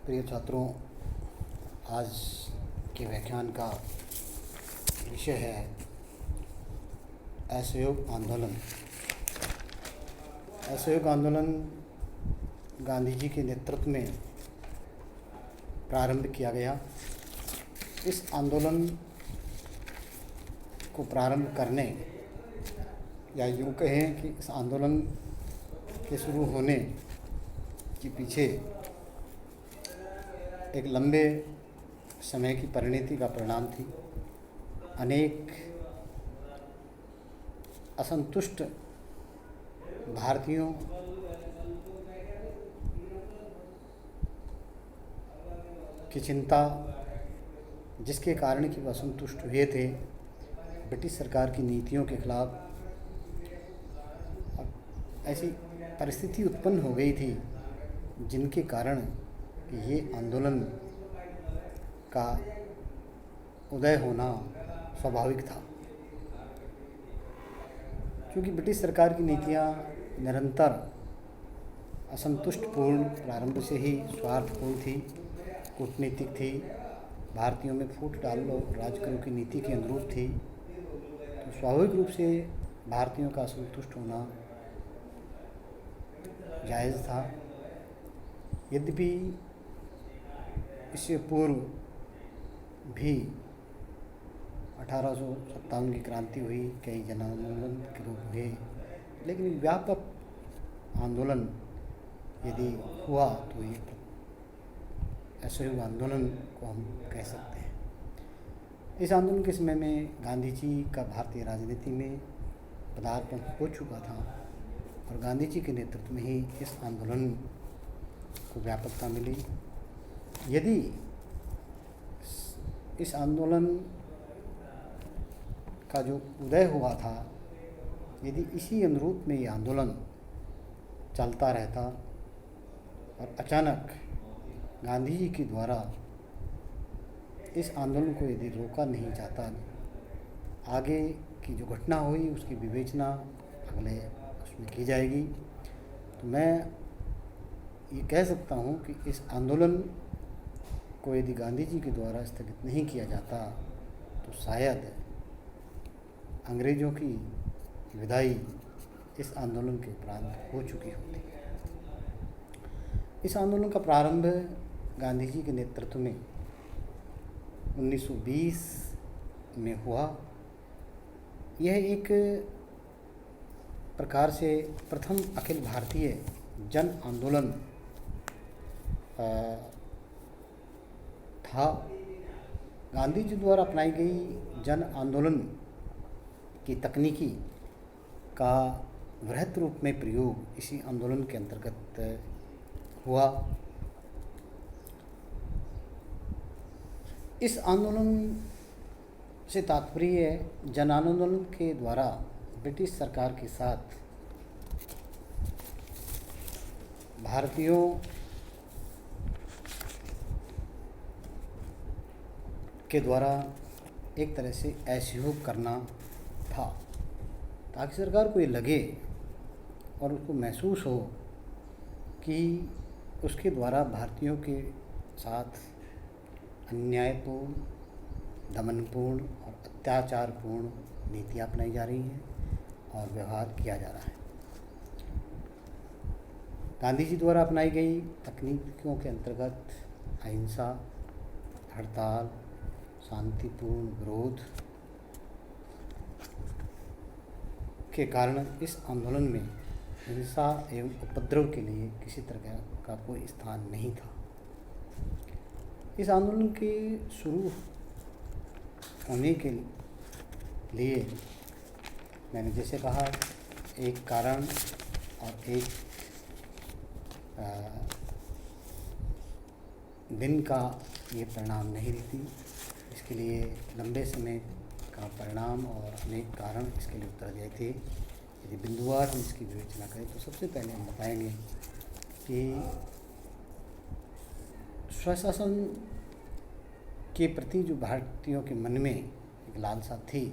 प्रिय छात्रों, आज के व्याख्यान का विषय है असहयोग आंदोलन। असहयोग आंदोलन गांधी जी के नेतृत्व में प्रारंभ किया गया। इस आंदोलन को प्रारंभ करने या यूँ कहें कि इस आंदोलन के शुरू होने के पीछे एक लंबे समय की परिणति का परिणाम थी। अनेक असंतुष्ट भारतीयों की चिंता, जिसके कारण कि वह असंतुष्ट हुए थे ब्रिटिश सरकार की नीतियों के खिलाफ। ऐसी परिस्थिति उत्पन्न हो गई थी जिनके कारण ये आंदोलन का उदय होना स्वाभाविक था, क्योंकि ब्रिटिश सरकार की नीतियां निरंतर असंतुष्टपूर्ण, प्रारंभ से ही स्वार्थपूर्ण थी, कूटनीतिक थी, भारतीयों में फूट डाल लो राज करो की नीति के अनुरूप थी। तो स्वाभाविक रूप से भारतीयों का असंतुष्ट होना जायज़ था। यद्यपि इससे पूर्व भी 1857 की क्रांति हुई, कई जन आंदोलन के रूप हुए, लेकिन व्यापक आंदोलन यदि हुआ तो ये असहयोग आंदोलन को हम कह सकते हैं। इस आंदोलन के समय में गांधी जी का भारतीय राजनीति में पदार्पण हो चुका था और गांधी जी के नेतृत्व में ही इस आंदोलन को व्यापकता मिली। यदि इस आंदोलन का जो उदय हुआ था, यदि इसी अनुरूप में ये आंदोलन चलता रहता और अचानक गांधी जी के द्वारा इस आंदोलन को यदि रोका नहीं जाता, आगे की जो घटना हुई उसकी विवेचना अगले उसमें की जाएगी। तो मैं ये कह सकता हूँ कि इस आंदोलन को यदि गांधी जी के द्वारा स्थगित नहीं किया जाता तो शायद अंग्रेज़ों की विदाई इस आंदोलन के उपरांत हो चुकी होती। इस आंदोलन का प्रारंभ गांधी जी के नेतृत्व में 1920 में हुआ। यह एक प्रकार से प्रथम अखिल भारतीय जन आंदोलन था। गांधी जी द्वारा अपनाई गई जन आंदोलन की तकनीकी का वृहत रूप में प्रयोग इसी आंदोलन के अंतर्गत हुआ। इस आंदोलन से तात्पर्य जन आंदोलन के द्वारा ब्रिटिश सरकार के साथ भारतीयों के द्वारा एक तरह से असहयोग करना था, ताकि सरकार को ये लगे और उसको महसूस हो कि उसके द्वारा भारतीयों के साथ अन्यायपूर्ण, दमनपूर्ण और अत्याचारपूर्ण नीतियाँ अपनाई जा रही हैं और व्यवहार किया जा रहा है। गांधी जी द्वारा अपनाई गई तकनीकों के अंतर्गत अहिंसा, हड़ताल, शांतिपूर्ण विरोध के कारण इस आंदोलन में हिंसा एवं उपद्रव के लिए किसी तरह का कोई स्थान नहीं था। इस आंदोलन के शुरू होने के लिए मैंने जैसे कहा, एक कारण और एक दिन का ये परिणाम नहीं रहती। इसके लिए लंबे समय का परिणाम और अनेक कारण इसके लिए उत्तरदायी थे। यदि बिंदुवार हम इसकी विवेचना करें तो सबसे पहले हम बताएंगे कि स्वशासन के प्रति जो भारतीयों के मन में एक लालसा थी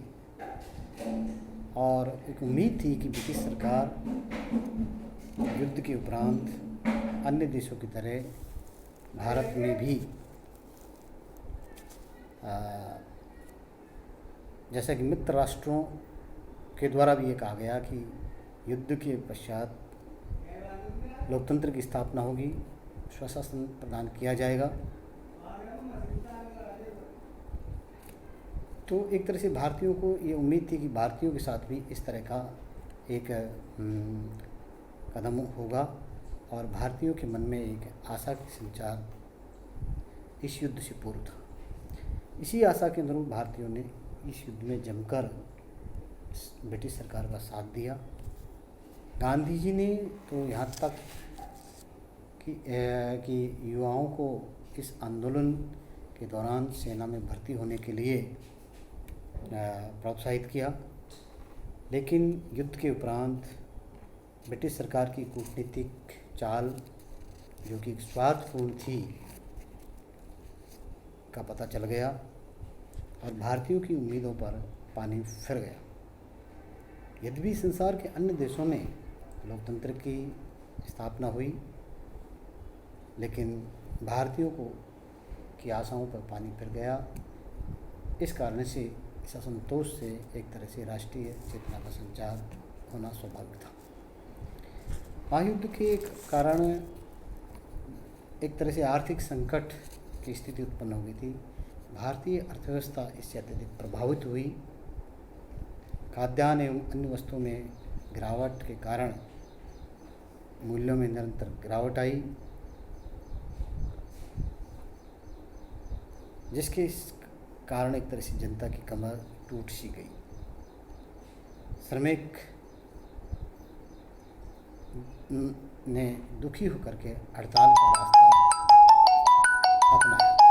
और एक उम्मीद थी कि ब्रिटिश सरकार युद्ध के उपरांत अन्य देशों की तरह भारत में भी जैसा कि मित्र राष्ट्रों के द्वारा भी ये कहा गया कि युद्ध के पश्चात लोकतंत्र की स्थापना होगी, स्वशासन प्रदान किया जाएगा। तो एक तरह से भारतीयों को ये उम्मीद थी कि भारतीयों के साथ भी इस तरह का एक कदम होगा और भारतीयों के मन में एक आशा की संचार इस युद्ध से पूर्व था। इसी आशा के अनुरूप भारतीयों ने इस युद्ध में जमकर ब्रिटिश सरकार का साथ दिया। गांधी जी ने तो यहाँ तक कि युवाओं को इस आंदोलन के दौरान सेना में भर्ती होने के लिए प्रोत्साहित किया, लेकिन युद्ध के उपरांत ब्रिटिश सरकार की कूटनीतिक चाल जो कि स्वार्थपूर्ण थी का पता चल गया और भारतीयों की उम्मीदों पर पानी फिर गया। यद्यपि संसार के अन्य देशों में लोकतंत्र की स्थापना हुई, लेकिन भारतीयों की आशाओं पर पानी फिर गया। इस कारण से इस असंतोष से एक तरह से राष्ट्रीय चेतना का संचार होना स्वाभाविक था। महायुद्ध के कारण एक तरह से आर्थिक संकट की स्थिति उत्पन्न हो गई थी। भारतीय अर्थव्यवस्था इससे अत्यधिक प्रभावित हुई। खाद्यान्न एवं अन्य वस्तुओं में गिरावट के कारण मूल्यों में निरंतर गिरावट आई, जिसके कारण एक तरह से जनता की कमर टूट सी गई। श्रमिक ने दुखी होकर के हड़ताल का रास्ता अपनाया।